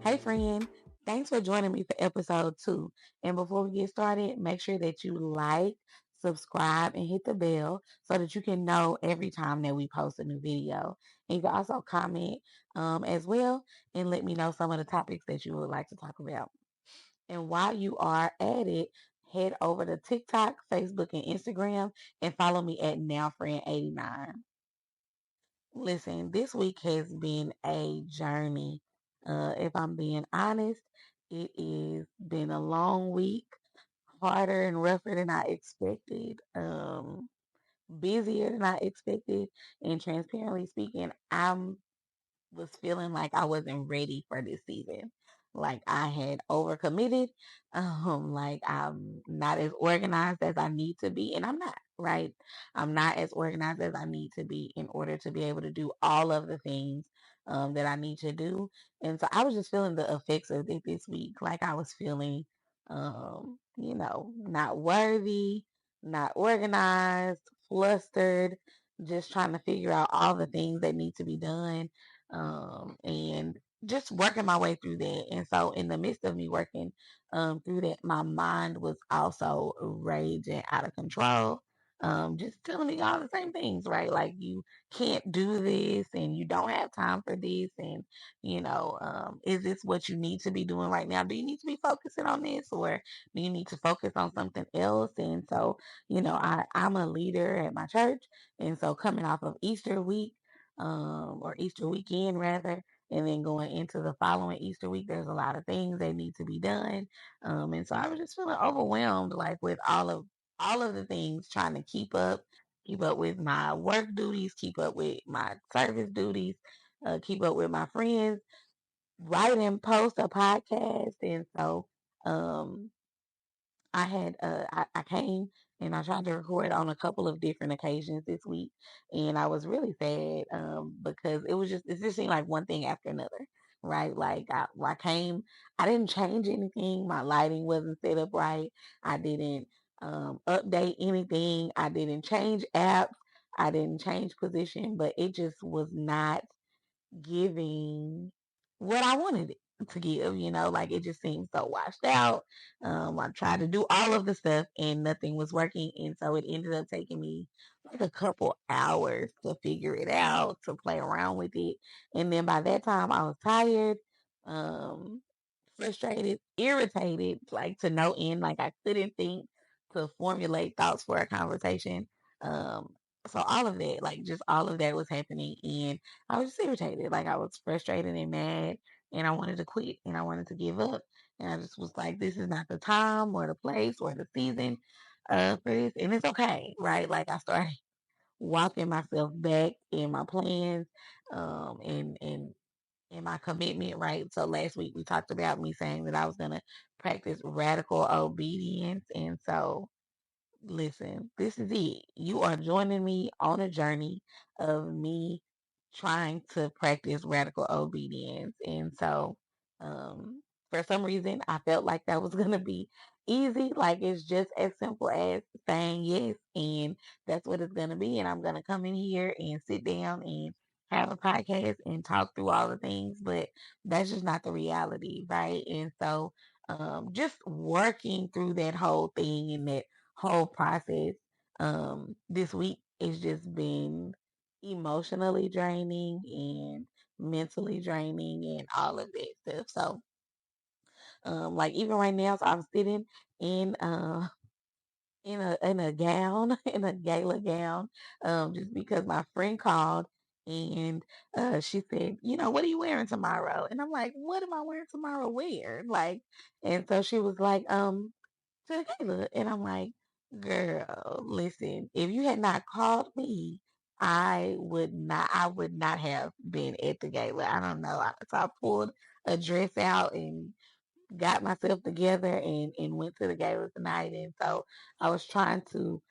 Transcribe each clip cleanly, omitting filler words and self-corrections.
Hey, friend. Thanks for joining me for episode 2. And before we get started, make sure that you like, subscribe, and hit the bell so that you can know every time that we post a new video. And you can also comment as well and let me know some of the topics that you would like to talk about. And while you are at it, head over to TikTok, Facebook, and Instagram and follow me at NowFriend89. Listen, this week has been a journey. If I'm being honest, it has been a long week, harder and rougher than I expected, busier than I expected. And transparently speaking, I'm was feeling like I wasn't ready for this season. Like I had overcommitted. Like I'm not as organized as I need to be, and I'm not, right? I'm not as organized as I need to be in order to be able to do all of the things that I need to do. And so I was just feeling the effects of it this week. Like I was feeling not worthy, not organized, flustered, just trying to figure out all the things that need to be done and just working my way through that. And so, in the midst of me working through that, my mind was also raging out of control. Just telling me all the same things, right? Like you can't do this, and you don't have time for this, and is this what you need to be doing right now? Do you need to be focusing on this, or do you need to focus on something else? And so, I'm a leader at my church, and so coming off of Easter week or Easter weekend rather, and then going into the following Easter week, there's a lot of things that need to be done. And so I was just feeling overwhelmed, like with all of the things, trying to keep up with my work duties, keep up with my service duties, keep up with my friends, write and post a podcast. And so um I came and I tried to record on a couple of different occasions this week, and I was really sad because it just seemed like one thing after another, right? Like I came, I didn't change anything. My lighting wasn't set up right. I didn't update anything. I didn't change apps. I didn't change position, but it just was not giving what I wanted it to give, like it just seemed so washed out. I tried to do all of the stuff and nothing was working. And so it ended up taking me like a couple hours to figure it out, to play around with it. And then by that time I was tired, um, frustrated, irritated, like to no end. Like I couldn't think to formulate thoughts for a conversation. Um, so all of that, like just all of that was happening, and I was just irritated. Like I was frustrated and mad, and I wanted to quit and I wanted to give up. And I just was like, this is not the time or the place or the season for this, and it's okay, right? Like I started walking myself back in my plans, and my commitment, right? So last week we talked about me saying that I was gonna practice radical obedience, and so listen, this is it. You are joining me on a journey of me trying to practice radical obedience. And so, for some reason, I felt like that was going to be easy. Like it's just as simple as saying yes. And that's what it's going to be. And I'm going to come in here and sit down and have a podcast and talk through all the things. But that's just not the reality, right? And so, just working through that whole thing and that whole process this week has just been emotionally draining and mentally draining and all of that stuff. So like even right now, so I'm sitting in in a gown, in a gala gown, just because my friend called and she said, what are you wearing tomorrow? And I'm like, what am I wearing tomorrow? Where? Like, and so she was like, to the gala. And I'm like, girl, listen, if you had not called me, I would not have been at the gala. I don't know. So I pulled a dress out and got myself together and went to the gala tonight. And so I was trying to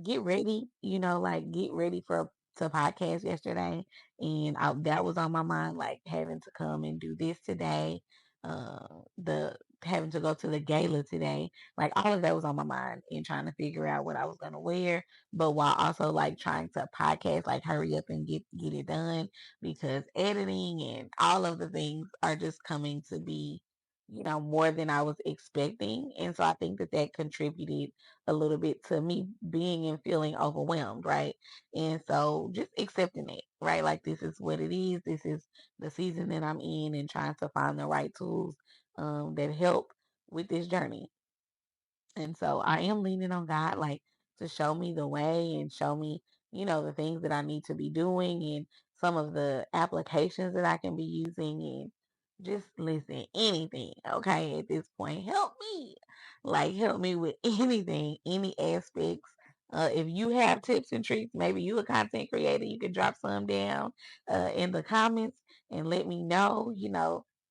get ready, like get ready for to podcast yesterday. And that was on my mind, like having to come and do this today. The having to go to the gala today, like all of that was on my mind and trying to figure out what I was gonna wear, but while also like trying to podcast, like hurry up and get it done because editing and all of the things are just coming to be, more than I was expecting. And so I think that that contributed a little bit to me being and feeling overwhelmed, right? And so just accepting it, right? Like this is what it is. This is the season that I'm in and trying to find the right tools that help with this journey. And so I am leaning on God, like to show me the way and show me, the things that I need to be doing and some of the applications that I can be using and just listen, anything. Okay. At this point, help me, like help me with anything, any aspects. If you have tips and tricks, maybe you a content creator, you can drop some down in the comments and let me know,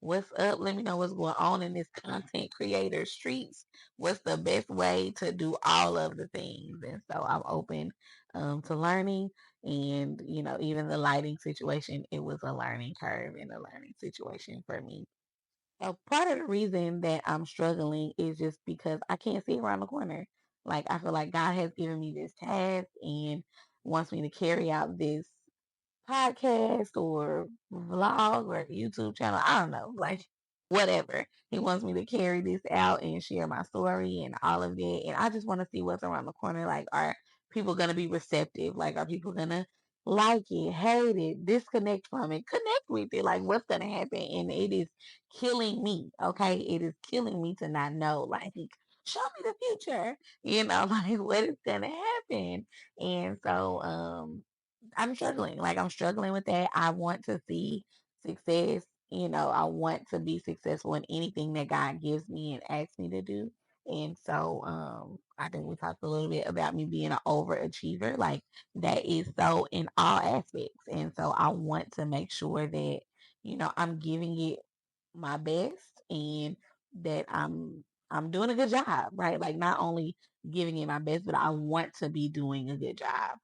what's up. Let me know what's going on in this content creator streets, what's the best way to do all of the things. And so I'm open to learning. And, even the lighting situation, it was a learning curve and a learning situation for me. So part of the reason that I'm struggling is just because I can't see around the corner. Like I feel like God has given me this task and wants me to carry out this podcast or vlog or YouTube channel. I don't know, like whatever. He wants me to carry this out and share my story and all of that. And I just want to see what's around the corner. Like, are people going to be receptive? Like, are people going to like it, hate it, disconnect from it, connect with it? Like, what's going to happen? And it is killing me. Okay. It is killing me to not know. Like, show me the future, like what is going to happen. And so, I'm struggling. Like I'm struggling with that. I want to see success. I want to be successful in anything that God gives me and asks me to do. And so I think we talked a little bit about me being an overachiever. Like that is so in all aspects. And so I want to make sure that, I'm giving it my best and that I'm doing a good job, right? Like not only giving it my best, but I want to be doing a good job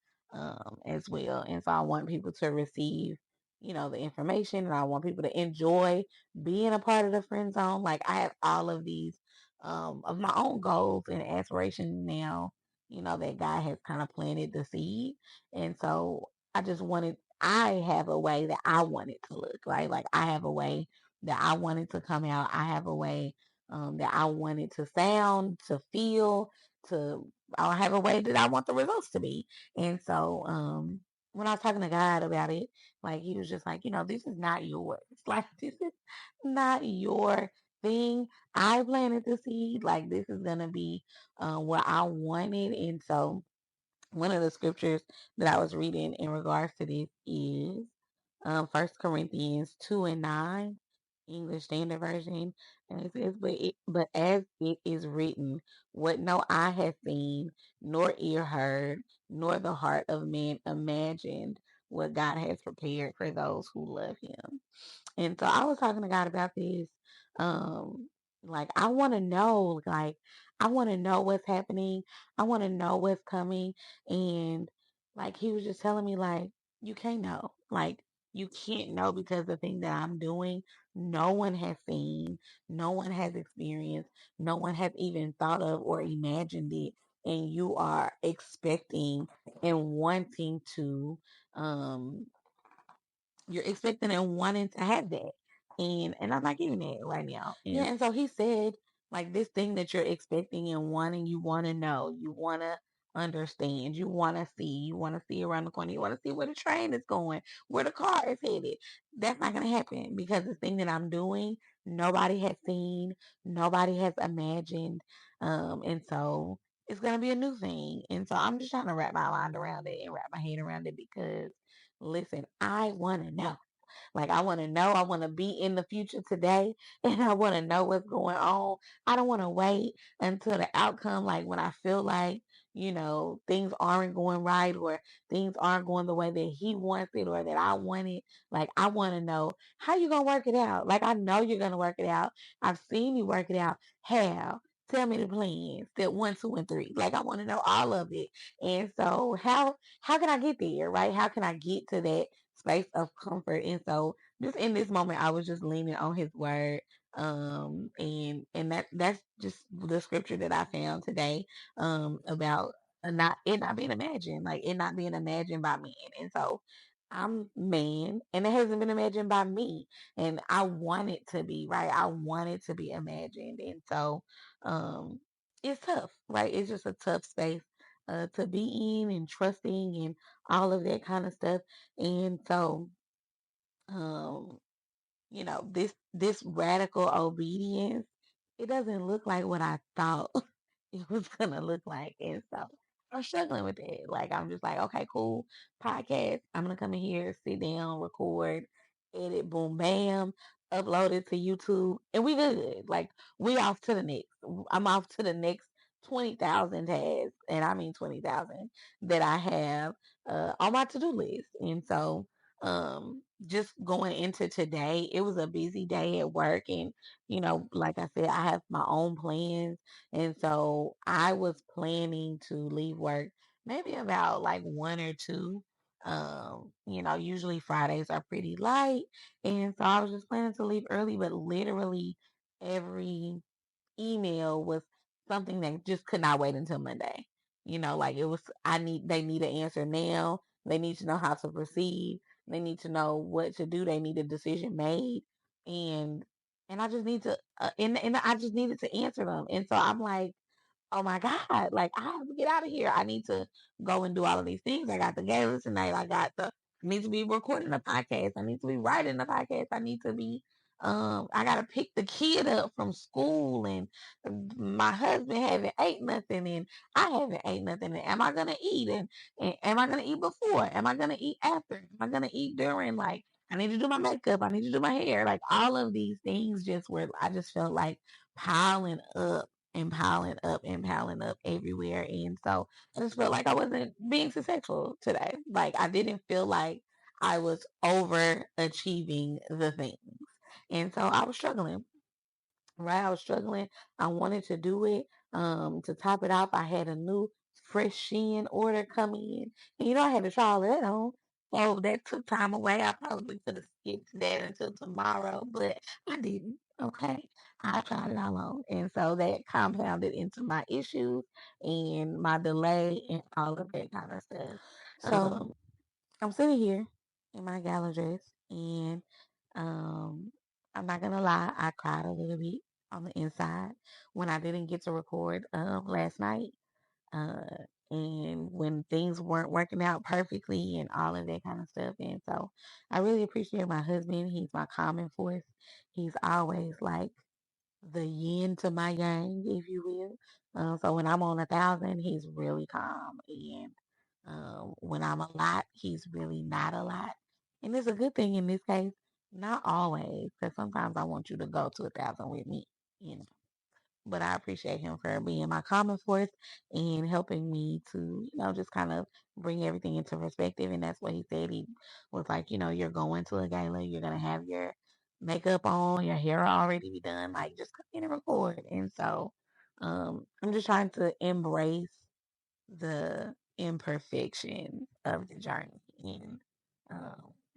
as well. And so I want people to receive, the information, and I want people to enjoy being a part of the friend zone. Like I have all of these of my own goals and aspirations now, that God has kind of planted the seed. And so I have a way that I want it to look, right? Like I have a way that I wanted to come out. I have a way that I wanted to sound, to feel, to I have a way that I want the results to be. And so when I was talking to God about it, like he was just like, this is not yours. Like this is not your thing. I planted the seed. Like this is gonna be what I wanted. And so one of the scriptures that I was reading in regards to this is 1 Corinthians 2:9, English Standard Version. And it says, but as it is written, what no eye has seen, nor ear heard, nor the heart of man imagined, what God has prepared for those who love him. And so I was talking to God about this. Um, like I want to know, like I want to know what's happening. I want to know what's coming. And like he was just telling me, like, you can't know. Like you can't know because the thing that I'm doing, no one has seen, no one has experienced, no one has even thought of or imagined it. And you are expecting and wanting to um you're expecting and wanting to have that. And I'm not giving that right now. Yeah, and so he said, like this thing that you're expecting and wanting, you want to know, you want to understand, you want to see around the corner, you want to see where the train is going, where the car is headed. That's not going to happen because the thing that I'm doing, nobody has seen, nobody has imagined. And so it's going to be a new thing. And so I'm just trying to wrap my mind around it and wrap my head around it because listen, I want to know. Like, I want to know. I want to be in the future today and I want to know what's going on. I don't want to wait until the outcome, like when I feel like, things aren't going right or things aren't going the way that he wants it or that I want it. Like, I want to know how you going to work it out. Like, I know you're going to work it out. I've seen you work it out. How? Tell me the plan. Step 1, 2, and 3. Like, I want to know all of it. And so, how can I get there, right? How can I get to that space of comfort? And so, just in this moment, I was just leaning on His word. And that's just the scripture that I found today, about not it not being imagined, like it not being imagined by men. And so I'm man, and it hasn't been imagined by me, and I want it to be right. I want it to be imagined, and so um, it's tough, right? It's just a tough space to be in, and trusting, and all of that kind of stuff. And so um, this radical obedience, it doesn't look like what I thought it was gonna look like. And so I'm struggling with it. Like I'm just like, okay, cool, podcast. I'm gonna come in here, sit down, record, edit, boom, bam, upload it to YouTube, and we good. Like we off to the next. I'm off to the next 20,000 tasks, and I mean 20,000 that I have on my to do list. And so just going into today, it was a busy day at work, and like I said, I have my own plans, and so I was planning to leave work maybe about like 1 or 2. Usually Fridays are pretty light, and so I was just planning to leave early, but literally every email was something that just could not wait until Monday. Like it was, they need an answer now. They need to know how to proceed. They need to know what to do. They need a decision made. And, and I just need to, and I just needed to answer them. And so I'm like, oh my God, like I have to get out of here. I need to go and do all of these things. I got the games tonight. I need to be recording a podcast. I need to be writing a podcast. I need to be, I got to pick the kid up from school, and my husband haven't ate nothing, and I haven't ate nothing. And am I going to eat? And am I going to eat before? Am I going to eat after? Am I going to eat during? Like, I need to do my makeup. I need to do my hair. Like all of these things just were, I just felt like piling up and piling up and piling up everywhere. And so I just felt like I wasn't being successful today. Like I didn't feel like I was overachieving the things. And so I was struggling, right? I was struggling. I wanted to do it. To top it off, I had a new fresh Shein order come in. And I had to try all of that on. So that took time away. I probably could have skipped that until tomorrow, but I didn't. Okay. I tried it all on. And so that compounded into my issues and my delay and all of that kind of stuff. So I'm sitting here in my gala dress, and um, I'm not gonna lie, I cried a little bit on the inside when I didn't get to record last night, uh, and when things weren't working out perfectly and all of that kind of stuff. And so I really appreciate my husband. He's my calming force. He's always like the yin to my yang, if you will. So when I'm on 1,000, he's really calm, and when I'm a lot, he's really not a lot. And it's a good thing in this case, not always, because sometimes I want you to go to 1,000 with me, you know. But I appreciate him for being my common force and helping me to, just kind of bring everything into perspective. And that's what he said. He was like, you're going to a gala, you're gonna have your makeup on, your hair will already be done. Like, just come in and record. And so, I'm just trying to embrace the imperfection of the journey, and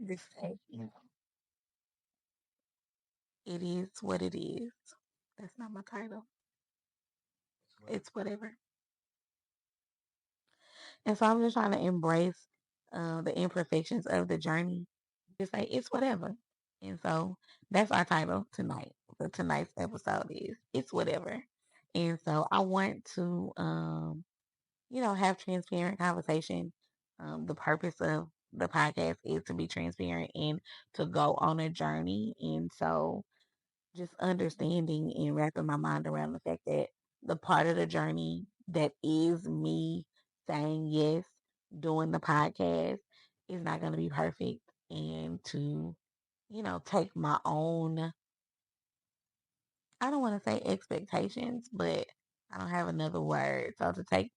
just say, it is what it is. That's not my title. It's whatever. And so I'm just trying to embrace the imperfections of the journey. Just say it's whatever. And so that's our title tonight. The tonight's episode is It's Whatever. And so I want to have transparent conversation. The purpose of the podcast is to be transparent and to go on a journey. And so just understanding and wrapping my mind around the fact that the part of the journey that is me saying yes, doing the podcast, is not going to be perfect. And to, take my own, I don't want to say expectations, but I don't have another word. So to take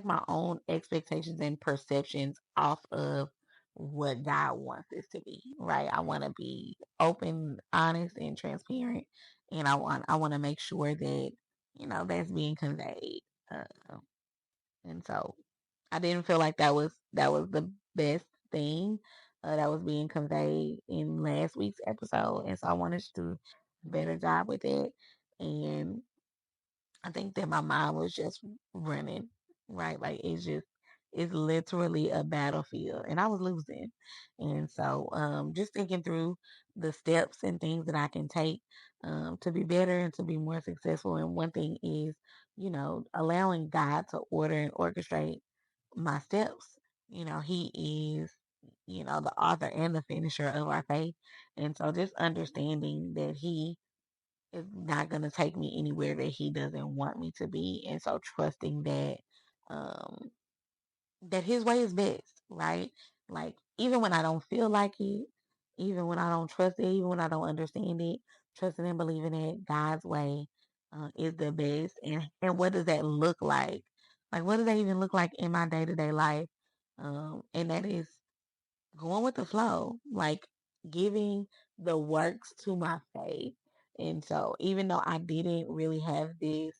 my own expectations and perceptions off of what God wants this to be, right? I want to be open, honest, and transparent, and I want to make sure that that's being conveyed. Uh, and so I didn't feel like that was the best thing that was being conveyed in last week's episode, and so I wanted to better job with it. And I think that my mind was just running, right? Like it's literally a battlefield and I was losing. And so just thinking through the steps and things that I can take to be better and to be more successful. And one thing is, allowing God to order and orchestrate my steps. He is, the author and the finisher of our faith. And so just understanding that he is not going to take me anywhere that he doesn't want me to be. And so trusting um, that his way is best, right? Like, even when I don't feel like it, even when I don't trust it, even when I don't understand it, trusting and believing that God's way is the best. And what does that look like? Like, what does that even look like in my day to day life? And that is going with the flow, like giving the works to my faith. And so, even though I didn't really have this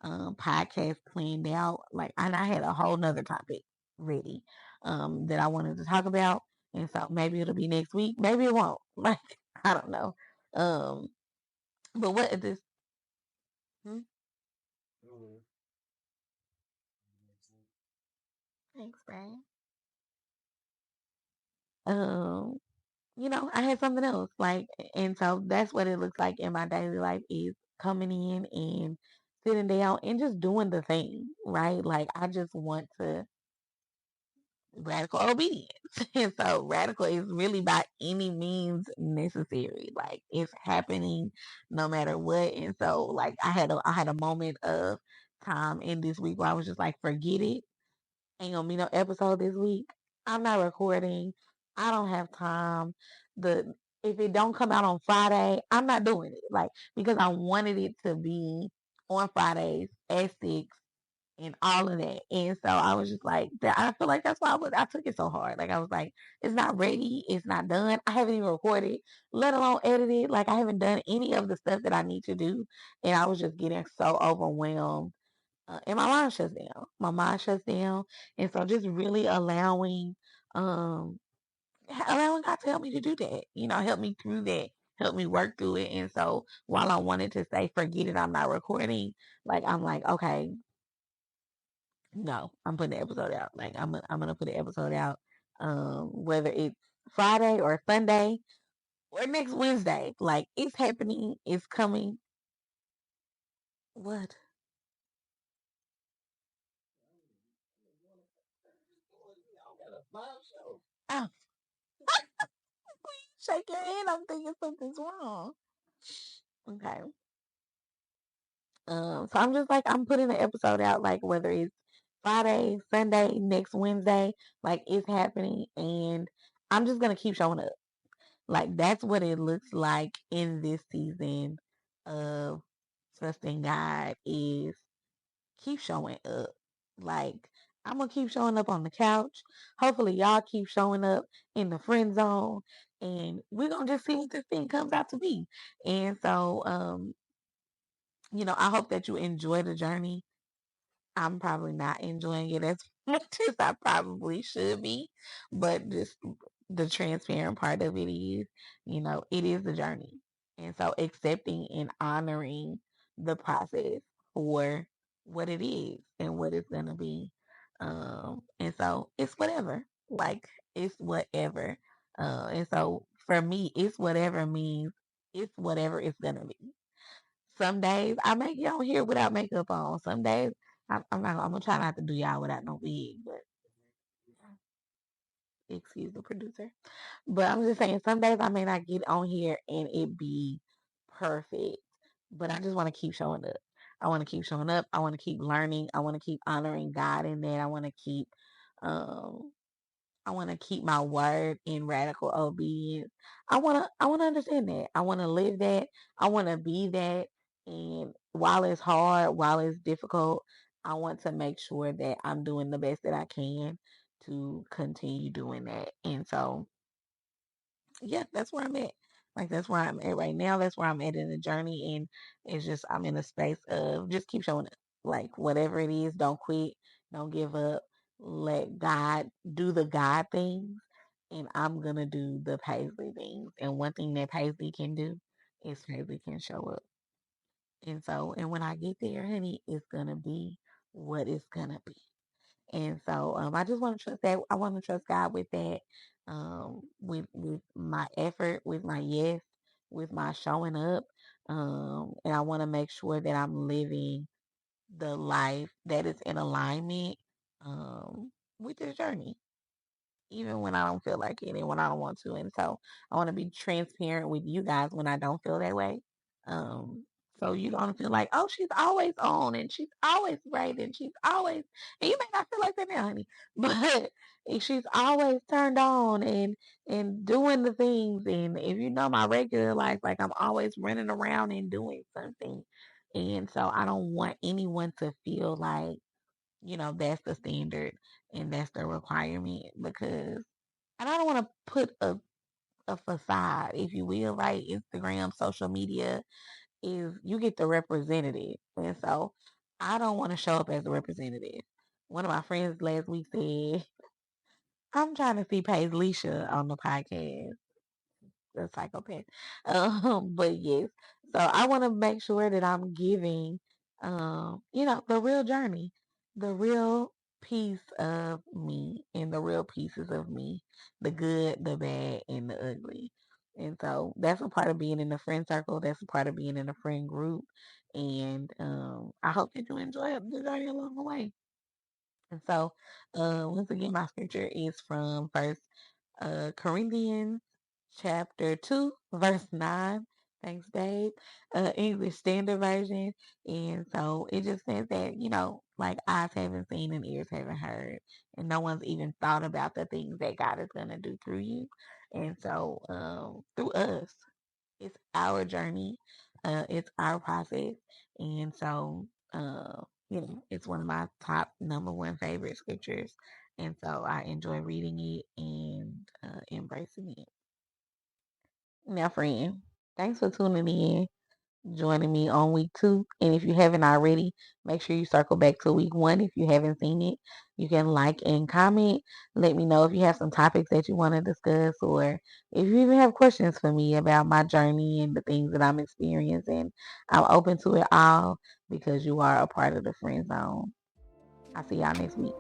podcast planned out, like, and I had a whole nother topic ready that I wanted to talk about. And so, maybe it'll be next week, maybe it won't. Like, I don't know. Um, but what is this? Hmm? Thanks, man. Um, I had something else. Like, and so that's what it looks like in my daily life is coming in and sitting down and just doing the thing, right? Like, I just want to radical obedience. And so radical is really by any means necessary. Like, it's happening no matter what. And so like I had a moment of time in this week where I was just like, forget it. Ain't gonna be no episode this week. I'm not recording. I don't have time. The If it don't come out on Friday, I'm not doing it. Like, because I wanted it to be on Fridays at 6 and all of that. And so I was just like, I feel like that's why I took it so hard. Like, I was like, it's not ready. It's not done. I haven't even recorded, let alone edited. Like, I haven't done any of the stuff that I need to do. And I was just getting so overwhelmed and my mind shuts down. My mind shuts down, and so just really um, allowing God to help me to do that. Help me through that, help me work through it. And so while I wanted to say, forget it, I'm not recording. Like, I'm like, okay, no, I'm putting the episode out. Like, I'm gonna put the episode out, whether it's Friday or Sunday or next Wednesday. Like, it's happening. It's coming. What? Oh, shake your head. I'm thinking something's wrong. Okay. So I'm just like, I'm putting the episode out, like, whether it's Friday, Sunday, next Wednesday, like, it's happening, and I'm just gonna keep showing up. Like, that's what it looks like in this season of trusting God is keep showing up. Like, I'm gonna keep showing up on the couch. Hopefully y'all keep showing up in the friend zone, and we're gonna just see what this thing comes out to be. And so I hope that you enjoy the journey. I'm probably not enjoying it as much as I probably should be, but just the transparent part of it is, it is the journey. And so accepting and honoring the process for what it is and what it's going to be. And so it's whatever. Like, it's whatever. And so for me, it's whatever means it's whatever it's going to be. Some days I make y'all here without makeup on. Some days I'm gonna try not to do y'all without no wig, but excuse the producer. But I'm just saying, some days I may not get on here and it be perfect, but I just want to keep showing up. I want to keep showing up. I want to keep learning. I want to keep honoring God in that. Um, I want to keep my word in radical obedience. I want to understand that. I want to live that. I want to be that. And while it's hard, while it's difficult, I want to make sure that I'm doing the best that I can to continue doing that. And so, yeah, that's where I'm at. Like, that's where I'm at right now. That's where I'm at in the journey. And it's just, I'm in a space of just keep showing up. Like, whatever it is, don't quit, don't give up. Let God do the God things. And I'm going to do the Paisley things. And one thing that Paisley can do is Paisley can show up. And so, and when I get there, honey, it's gonna be what it's gonna be. And so, I just want to trust that. I want to trust God with that, with my effort, with my yes, with my showing up, and I want to make sure that I'm living the life that is in alignment, with this journey, even when I don't feel like it and when I don't want to. And so, I want to be transparent with you guys when I don't feel that way. Um, so you don't feel like, oh, she's always on and she's always right and she's always, and you may not feel like that now, honey, but if she's always turned on and doing the things. And if you know my regular life, like I'm always running around and doing something. And so I don't want anyone to feel like, that's the standard and that's the requirement, because, and I don't want to put a facade, if you will, right? Instagram, social media is, you get the representative. And so I don't want to show up as a representative. One of my friends last week said, I'm trying to see Paige Leisha on the podcast. The psychopath. But yes. So I want to make sure that I'm giving, the real journey, the real piece of me and the real pieces of me, the good, the bad, and the ugly. And so that's a part of being in the friend circle. That's a part of being in a friend group. And I hope that you enjoy the journey along the way. And so, once again, my scripture is from First Corinthians chapter 2, verse 9. Thanks, babe. English Standard Version. And so it just says that, like eyes haven't seen and ears haven't heard, and no one's even thought about the things that God is going to do through you. And so, through us, it's our journey, it's our process. And so, it's one of my top number one favorite scriptures. And so I enjoy reading it and embracing it. Now, friend, thanks for tuning in, joining me on week 2. And if you haven't already, make sure you circle back to week 1 if you haven't seen it. You can like and comment. Let me know if you have some topics that you want to discuss, or if you even have questions for me about my journey and the things that I'm experiencing. I'm open to it all because you are a part of the friend zone. I'll see y'all next week.